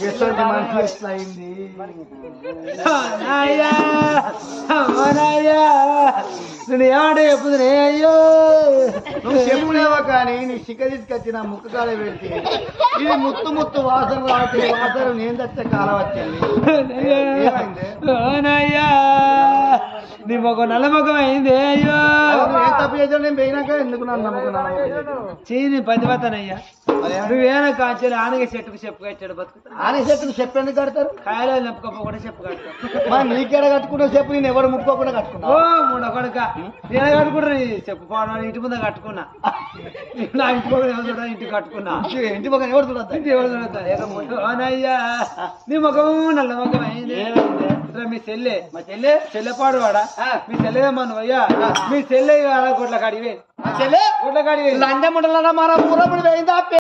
ఎటువంటి మంచి ఎట్లా అయింది నేను ఏమంటే చెప్పుదునే అయ్యో నువ్వు చెప్పులేవా కానీ నీ చిక్క తీసుకొచ్చిన ముక్కు కాడ పెడితే ఇది ముత్తు వాసన రావట్లే వాసన నేను తెచ్చే కాలం వచ్చింది ఏమైంది ఓనయ్యా నీ మొక్క నల్ల ముఖం అయింది అయ్యో నువ్వు ఏం తప్పు చేసావు నేను పోయినాక ఎందుకు నన్ను నమ్మకం చీని పతివతనయ్యా నువ్వేనా కాంచెలు ఆనగ చెట్టుకు చెప్పు కట్టాడు బతుకుతా ఆనే చెట్టుకు చెప్పు ఎందుకు కడతారు కాయలో నింపుకోపోకుండా చెప్పు కడతారు మరి నీకేడ కట్టుకున్నా చెప్పు నేను ఎవరు ముట్టుకోకుండా కట్టుకున్నా ఓ మూడ కొడుక నేను కట్టుకుంటా చెప్పు పోవడం ఇంటి ముందు కట్టుకున్నా నా ఇంటి పక్కన ఇంటి కట్టుకున్నా ఇంటి పక్కన ఎవరు చూడద్దు ఇంటి ఎవరు చూడొద్దా? ఓనయ్యా నీ ముఖం నల్ల ముఖం అయింది మీ చెల్లె మా చెల్లె చెల్లెపాడు వాడా మీ చెల్లెదేమా నువ్వయ్యా మీ చెల్లె గుడ్ల కాడివే చెల్లె గుడ్ల కాడివే లండముండల మన పూరముడు వేయిందా